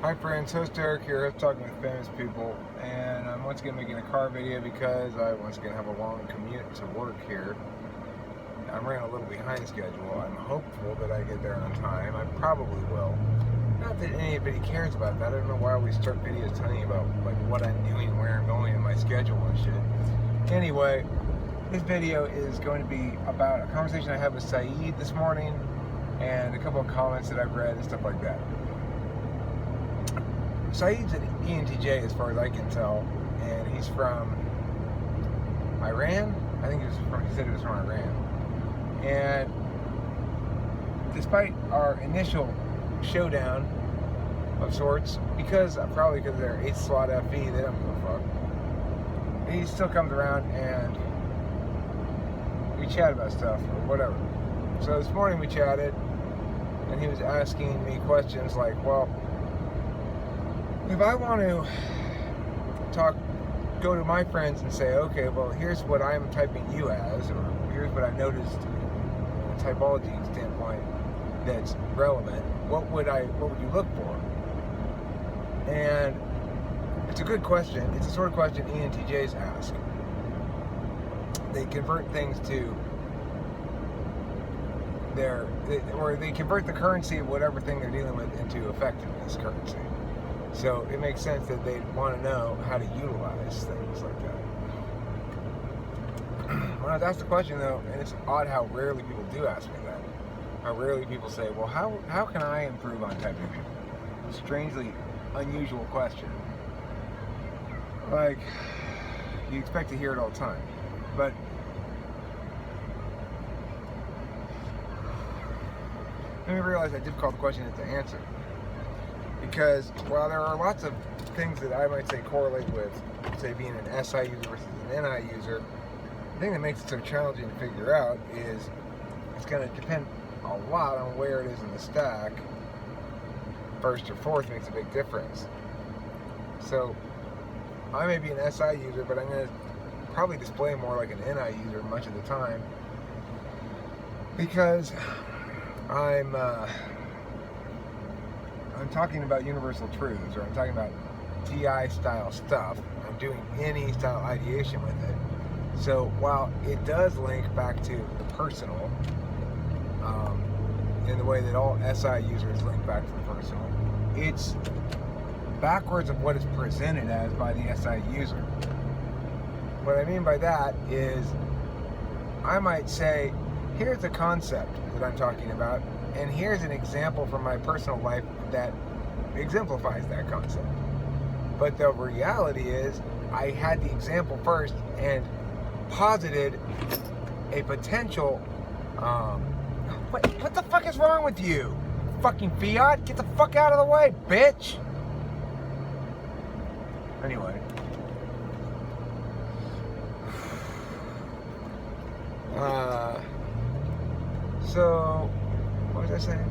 Hi friends, host Eric here, host Talking with Famous People, and I'm once again making a car video because I once again have a long commute to work here. I'm running a little behind schedule. I'm hopeful that I get there on time. I probably will. Not that anybody cares about that. I don't know why I always start videos telling you about like what I'm doing, where I'm going, and my schedule and shit. Anyway, this video is going to be about a conversation I had with Saeed this morning and a couple of comments that I've read and stuff like that. Saeed's an ENTJ as far as I can tell, and he's from Iran. I think he said he was from Iran. And despite our initial showdown of sorts, probably because they're 8th slot FE, they don't give a fuck. He still comes around and we chat about stuff or whatever. So this morning we chatted, and he was asking me questions like, well, if I want to go to my friends and say, okay, well, here's what I'm typing you as, or here's what I noticed from a typology standpoint that's relevant, what would you look for? And it's a good question. It's the sort of question ENTJs ask. They convert things to they convert the currency of whatever thing they're dealing with into effectiveness currency. So it makes sense that they'd want to know how to utilize things like that. When I was asked the question though, and it's odd how rarely people do ask me that. How rarely people say, well, how can I improve on typing people? Strangely unusual question. Like, you expect to hear it all the time. But let me realize how difficult the question is to answer. Because while there are lots of things that I might say correlate with, say, being an SI user versus an NI user, the thing that makes it so challenging to figure out is it's going to depend a lot on where it is in the stack. First or fourth makes a big difference. So I may be an SI user, but I'm going to probably display more like an NI user much of the time because I'm talking about universal truths, or I'm talking about TI style stuff. I'm doing any style ideation with it. So while it does link back to the personal, in the way that all SI users link back to the personal, it's backwards of what is presented as by the SI user. What I mean by that is I might say, here's a concept that I'm talking about, and here's an example from my personal life that exemplifies that concept. But the reality is, I had the example first and posited a potential. What the fuck is wrong with you? Fucking Fiat? Get the fuck out of the way, bitch! Anyway. So, what was I saying?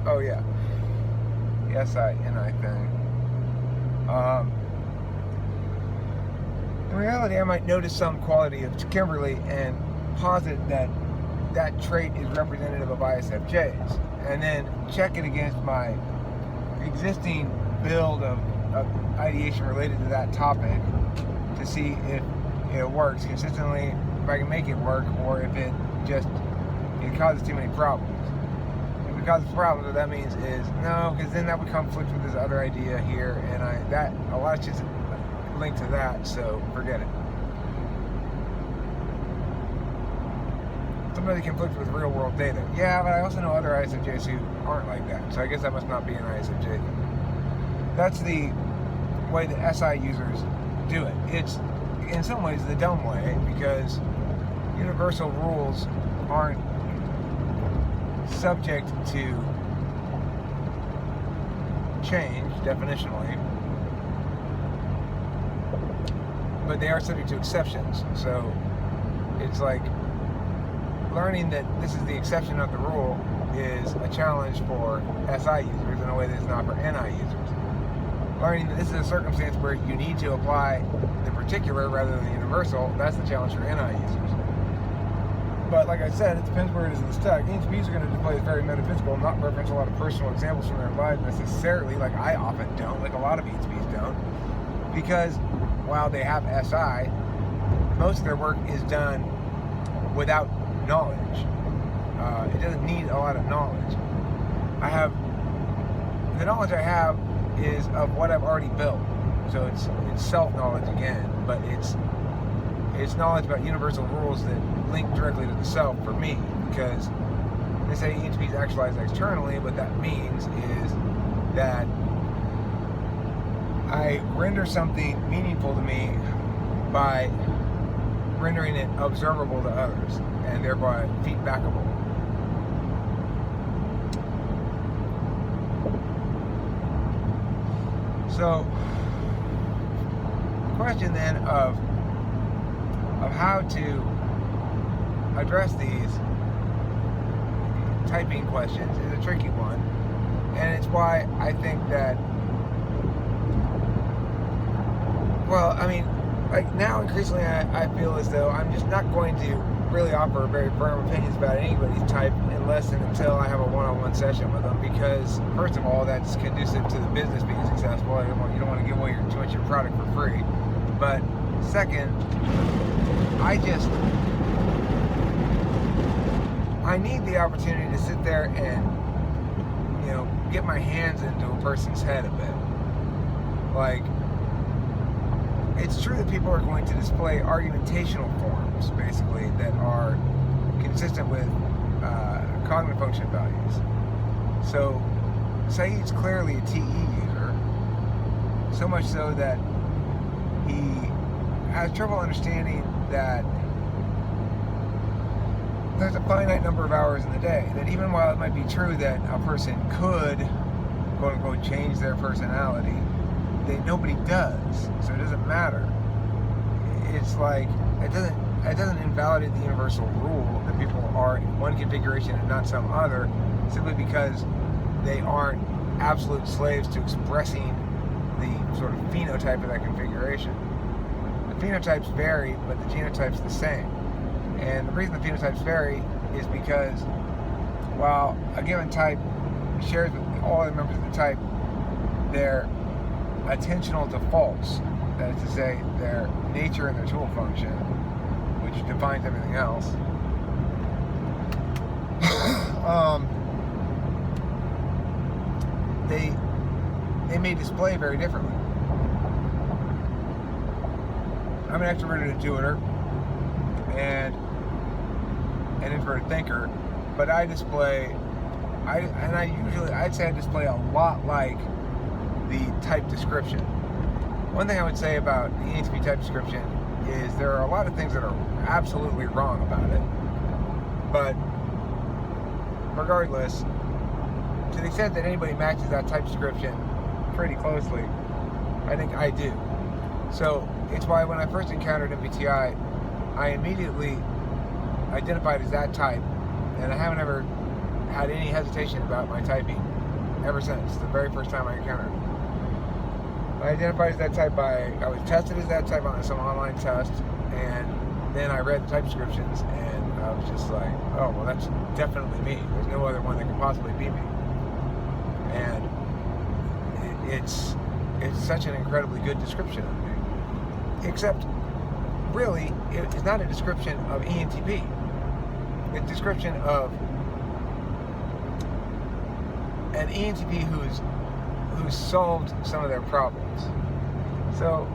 Oh yeah, the SI NI thing. In reality, I might notice some quality of Kimberly and posit that trait is representative of ISFJs, and then check it against my existing build of ideation related to that topic to see if it works consistently, if I can make it work, or if it causes too many problems. If it causes problems, what that means is no, because then that would conflict with this other idea here, and a lot of shit's linked to that, so forget it. Somebody conflicts with real world data. Yeah, but I also know other ISFJs who aren't like that, so I guess that must not be an ISFJ. That's the way that SI users do it. It's, in some ways, the dumb way, because universal rules aren't subject to change definitionally, but they are subject to exceptions. So it's like learning that this is the exception, not the rule, is a challenge for SI users in a way that is not for NI users. Learning that this is a circumstance where you need to apply the particular rather than the universal, that's the challenge for NI users. But like I said, it depends where it is in the stack. ENTPs are going to display as very metaphysical, not reference a lot of personal examples from their lives necessarily, like I often don't, like a lot of ENTPs don't, because while they have SI, most of their work is done without knowledge. It doesn't need a lot of knowledge. The knowledge I have is of what I've already built. So it's self-knowledge again, but it's knowledge about universal rules that link directly to the self for me, because they say ENTPs actualize externally. What that means is that I render something meaningful to me by rendering it observable to others, and thereby feedbackable. So, the question then of how to address these typing questions is a tricky one, and it's why I think that, well, I mean, like now increasingly I feel as though I'm just not going to really offer very firm opinions about anybody's type unless and until I have a one-on-one session with them, because first of all, that's conducive to the business being successful. You don't want to give away too much of your product for free. But second, I need the opportunity to sit there and, get my hands into a person's head a bit. Like, it's true that people are going to display argumentational forms, basically, that are consistent with cognitive function values. So, Saeed's clearly a TE user, so much so that he has trouble understanding that there's a finite number of hours in the day, that even while it might be true that a person could, quote unquote, change their personality, nobody does, so it doesn't matter. It's like, it doesn't invalidate the universal rule that people are in one configuration and not some other, simply because they aren't absolute slaves to expressing the sort of phenotype of that configuration. The phenotypes vary, but the genotype's the same. And the reason the phenotypes vary is because while a given type shares with all other members of the type their attentional defaults, that is to say, their nature and their tool function, which defines everything else, they may display very differently. I'm an extroverted intuitor and an introverted thinker, but I'd say I display a lot like the type description. One thing I would say about the ENTP type description is there are a lot of things that are absolutely wrong about it, but regardless, to the extent that anybody matches that type description pretty closely, I think I do. So it's why when I first encountered MBTI, I immediately identified as that type, and I haven't ever had any hesitation about my typing ever since the very first time I encountered it. I identified as that type I was tested as that type on some online test, and then I read the type descriptions, and I was just like, oh, well, that's definitely me. There's no other one that could possibly be me. And it's such an incredibly good description of me. Except, really, it's not a description of ENTP. It's a description of an ENTP who's solved some of their problems. So,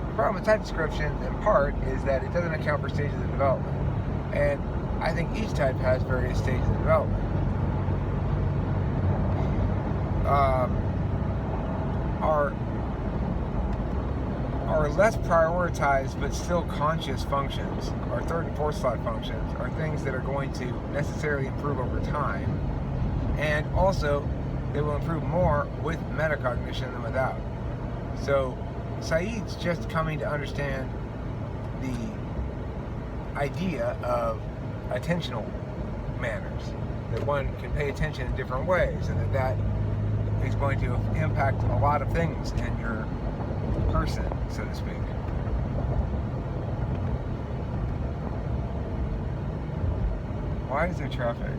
the problem with type description, in part, is that it doesn't account for stages of development. And I think each type has various stages of development. Our less prioritized but still conscious functions, our third and fourth slot functions, are things that are going to necessarily improve over time, and also they will improve more with metacognition than without. So Saeed's just coming to understand the idea of attentional manners, that one can pay attention in different ways, and that is going to impact a lot of things in your person, so to speak. Why is there traffic?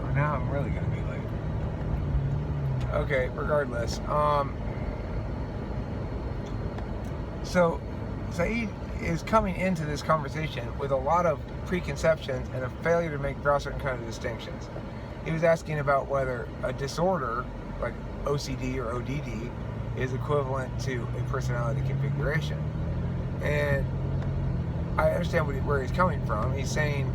Oh, now I'm really going to be late. Okay, regardless. So Saeed is coming into this conversation with a lot of preconceptions and a failure to draw certain kind of distinctions. He was asking about whether a disorder like OCD or ODD is equivalent to a personality configuration. And I understand where he's coming from. He's saying,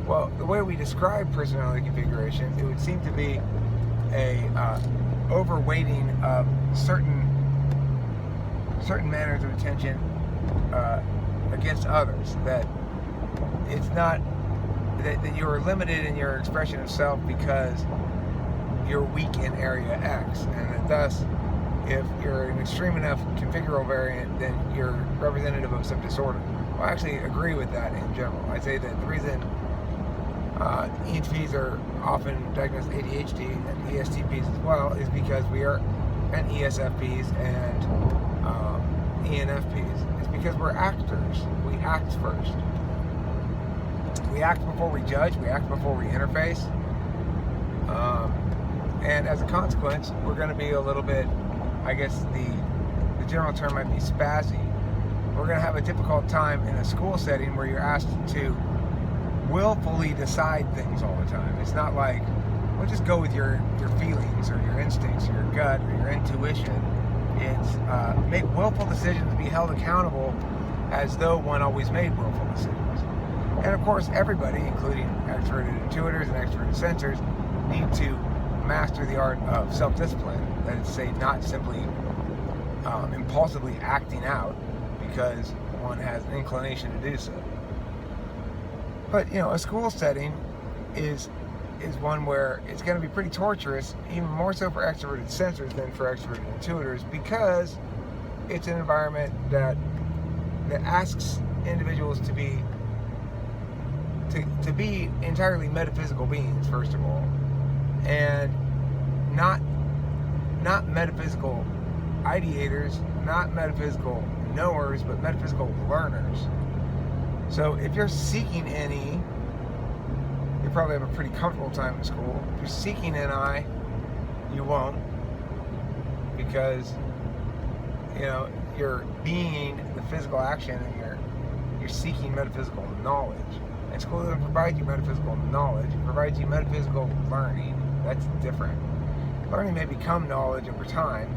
well, the way we describe personality configuration, it would seem to be a overweighting of certain manners of attention against others. That it's not that you're limited in your expression of self because you're weak in area X, and that thus, if you're an extreme enough configural variant, then you're representative of some disorder. Well, I actually agree with that in general. I say that the reason ENTPs are often diagnosed ADHD and ESTPs as well is because and ESFPs and ENFPs. It's because we're actors. We act first. We act before we judge. We act before we interface. And as a consequence, we're going to be a little bit, I guess the general term might be spazzy. We're going to have a difficult time in a school setting where you're asked to willfully decide things all the time. It's not like, well, just go with your feelings or your instincts or your gut or your intuition. It's make willful decisions, be held accountable as though one always made willful decisions. And of course, everybody, including extroverted intuitors and extroverted sensors, need to master the art of self-discipline. That is to say, not simply impulsively acting out because one has an inclination to do so. But, a school setting is one where it's going to be pretty torturous, even more so for extroverted sensors than for extroverted intuitors, because it's an environment that asks individuals to be entirely metaphysical beings, first of all, and not metaphysical ideators, not metaphysical knowers, but metaphysical learners. So if you're seeking NE, you probably have a pretty comfortable time in school. If you're seeking NI, you won't, because you're being the physical action and you're seeking metaphysical knowledge. And school doesn't provide you metaphysical knowledge, it provides you metaphysical learning. That's different. Learning may become knowledge over time,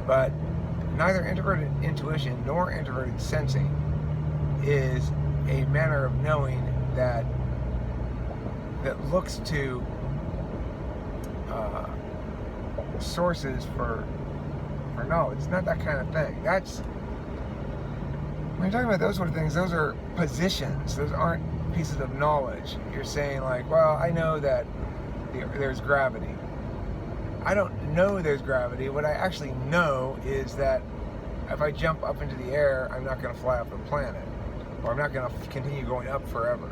but neither introverted intuition nor introverted sensing is a manner of knowing that looks to sources for knowledge. It's not that kind of thing. When you're talking about those sort of things, those are positions. Those aren't pieces of knowledge. You're saying like, well, I know that there's gravity. I don't know there's gravity. What I actually know is that if I jump up into the air, I'm not going to fly off the planet, or I'm not going to continue going up forever.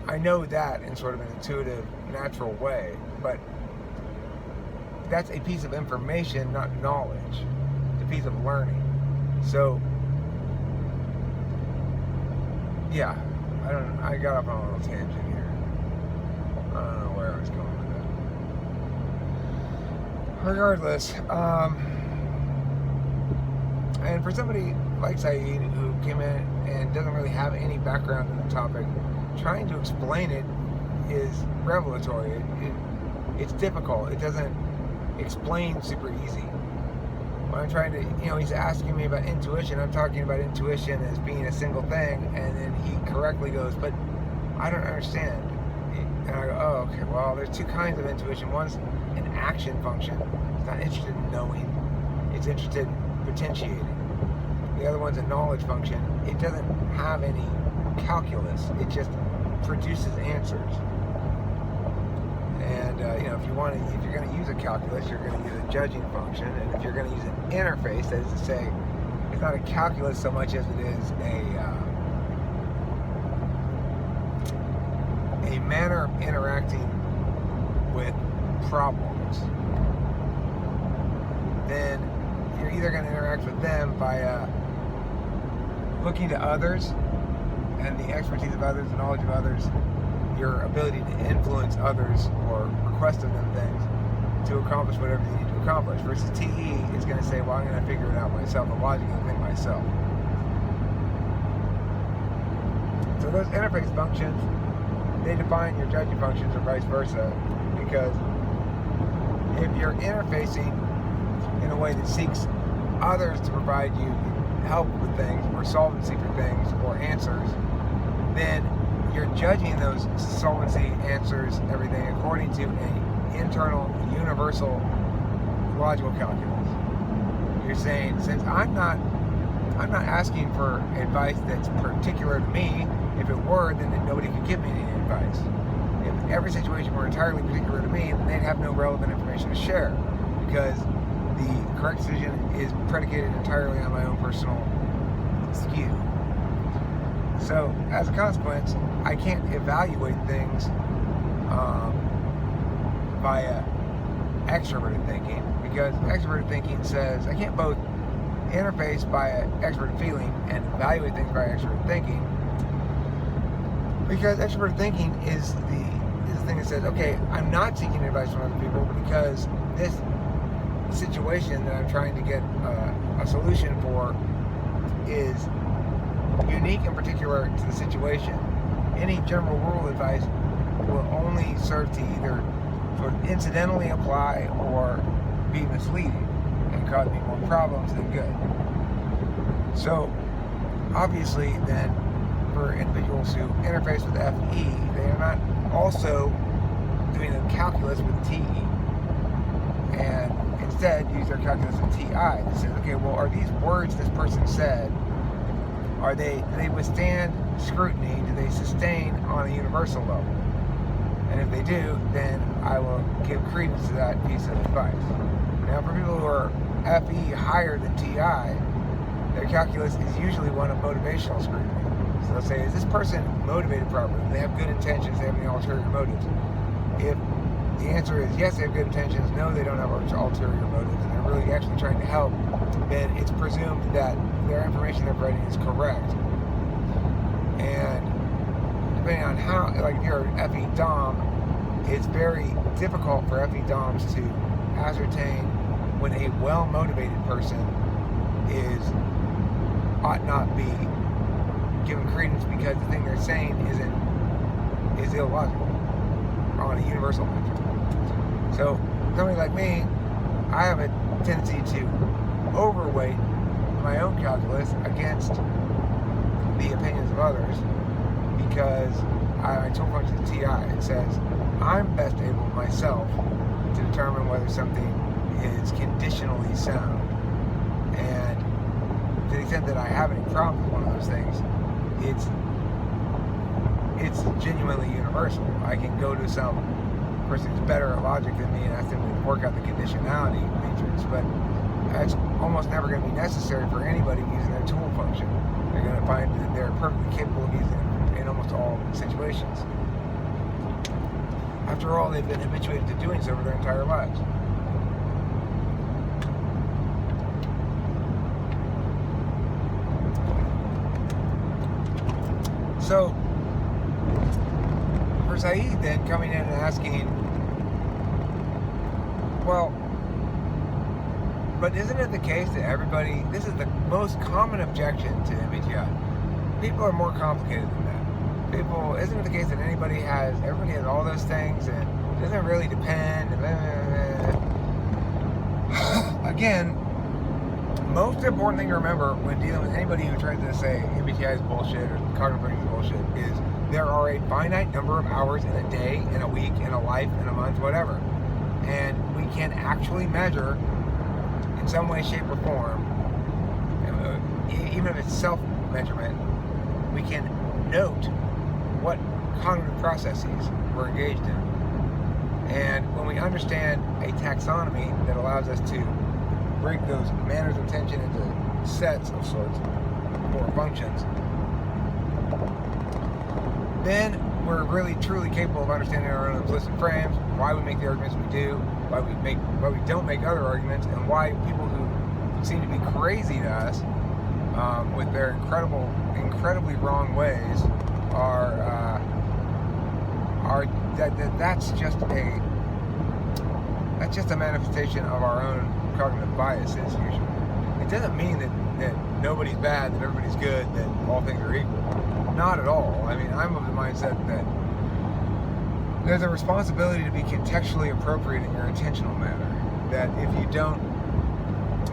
I know that in sort of an intuitive, natural way, but that's a piece of information, not knowledge. It's a piece of learning. So, yeah, I got off on a little tangent here. I don't know where I was going with it. Regardless, and for somebody like Saeed, who came in and doesn't really have any background in the topic, trying to explain it is revelatory. It's difficult. It doesn't explain super easy. When I'm trying to, he's asking me about intuition, I'm talking about intuition as being a single thing, and then he correctly goes, but I don't understand. And I go, oh, okay, well, there's two kinds of intuition. One's an action function. It's not interested in knowing. It's interested in potentiating. The other one's a knowledge function. It doesn't have any calculus. It just produces answers. And if you're going to use a calculus, you're going to use a judging function. And if you're going to use an interface, that is to say, it's not a calculus so much as it is a manner of interacting with problems, then you're either going to interact with them via looking to others and the expertise of others, the knowledge of others, your ability to influence others or request of them things to accomplish whatever you need to accomplish. Versus TE is going to say, well, I'm going to figure it out myself, and logically think myself. So those interface functions, they define your judging functions or vice versa, because if you're interfacing in a way that seeks others to provide you help with things or solvency for things or answers, then you're judging those solvency, answers, everything according to an internal, universal, logical calculus. You're saying, since I'm not asking for advice that's particular to me. If it were, then nobody could give me any advice. If every situation were entirely particular to me, then they'd have no relevant information to share, because the correct decision is predicated entirely on my own personal skew. So, as a consequence, I can't evaluate things via extroverted thinking, because extroverted thinking says I can't both interface via extroverted feeling and evaluate things via extroverted thinking, because extroverted thinking is the thing that says, okay, I'm not seeking advice from other people because this situation that I'm trying to get a solution for is unique and particular to the situation. Any general rule advice will only serve to either sort of incidentally apply or be misleading and cause me more problems than good. So, obviously, then, for individuals who interface with FE, they are not also doing a calculus with TE, and instead use their calculus with TI. They say, okay, well, are these words this person said, do they withstand scrutiny? Do they sustain on a universal level? And if they do, then I will give credence to that piece of advice. Now, for people who are FE higher than TI, their calculus is usually one of motivational scrutiny. So they'll say, is this person motivated properly? Do they have good intentions? Do they have any ulterior motives? If the answer is yes, they have good intentions, no, they don't have ulterior motives, and they're really actually trying to help, then it's presumed that their information they're providing is correct. And depending on how, like if you're an FE Dom, it's very difficult for FE Doms to ascertain when a well-motivated person ought not be given credence, because the thing they're saying is illogical on a universal measure. So, somebody like me, I have a tendency to overweight my own calculus against the opinions of others, because my tool function is TI. It says I'm best able myself to determine whether something is conditionally sound, and to the extent that I have any problem with one of those things, it's genuinely universal. I can go to some person who's better at logic than me and ask them to work out the conditionality matrix, but that's almost never going to be necessary for anybody using their tool function. They're going to find that they're perfectly capable of using it in almost all situations. After all, they've been habituated to doing so for their entire lives. So, for Saeed then coming in and asking, well, but isn't it the case that everybody, this is the most common objection to MBTI, people are more complicated than that. Isn't it the case that everybody has all those things, and it doesn't really depend, Again, most important thing to remember when dealing with anybody who tries to say MBTI is bullshit or cognitive learning is bullshit is there are a finite number of hours in a day, in a week, in a life, in a month, whatever. And we can actually measure in some way, shape, or form, even if it's self-measurement, we can note what cognitive processes we're engaged in. And when we understand a taxonomy that allows us to break those manners of attention into sets of sorts or functions, then we're really truly capable of understanding our own implicit frames, why we make the arguments we do, why we don't make other arguments, and why people who seem to be crazy to us with their incredibly wrong ways that's just a manifestation of our own cognitive biases usually. It doesn't mean that nobody's bad, that everybody's good, that all things are equal. Not at all. I mean, I'm of the mindset that there's a responsibility to be contextually appropriate in your intentional manner. That if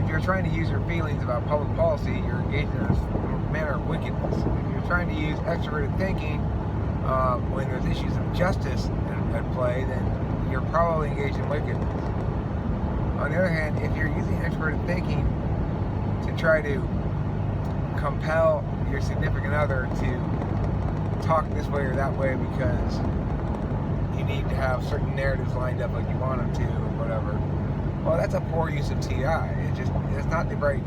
you're trying to use your feelings about public policy, you're engaged in a manner of wickedness. If you're trying to use extroverted thinking when there's issues of justice at play, then you're probably engaged in wickedness. On the other hand, if you're using extroverted thinking to try to compel your significant other to talk this way or that way because you need to have certain narratives lined up like you want them to or whatever, well, that's a poor use of TI. It's not the right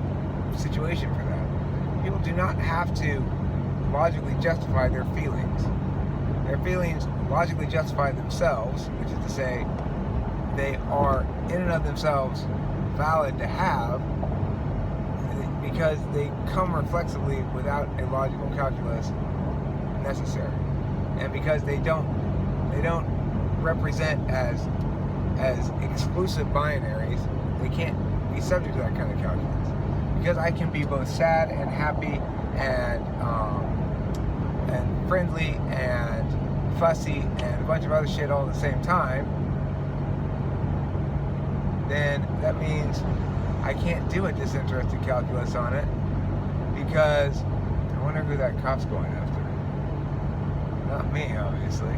situation for that. People do not have to logically justify their feelings. Their feelings logically justify themselves, which is to say they are in and of themselves valid to have because they come reflexively without a logical calculus necessary, and because they don't represent as exclusive binaries, they can't be subject to that kind of calculus. Because I can be both sad and happy and friendly and fussy and a bunch of other shit all at the same time, then that means I can't do a disinterested calculus on it, because I wonder who that cop's going after. Not me, obviously.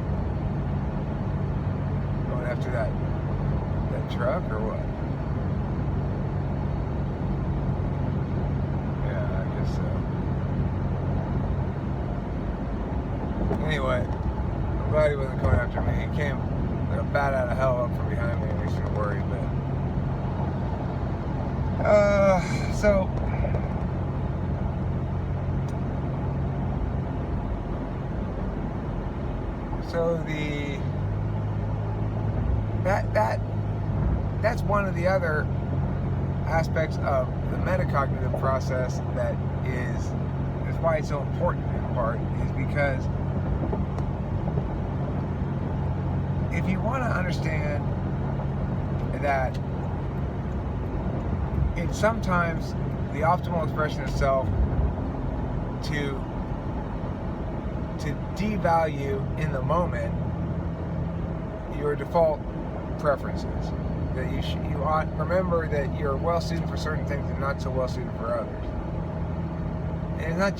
Going after that truck or what? Yeah, I guess so. Anyway, I'm glad he wasn't coming after me. He came like a bat out of hell up from behind me, and makes me worried, but that's one of the other aspects of the metacognitive process that is why it's so important in part, is because if you want to understand that it's sometimes the optimal expression of self to devalue in the moment your default preferences. That you ought remember that you're well suited for certain things and not so well suited for others. And it's not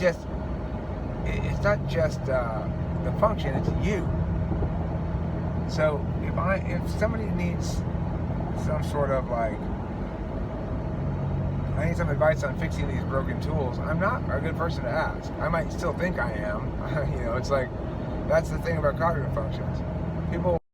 just the function; it's you. So if somebody needs some sort of I need some advice on fixing these broken tools, I'm not a good person to ask. I might still think I am. It's like, that's the thing about cognitive functions. People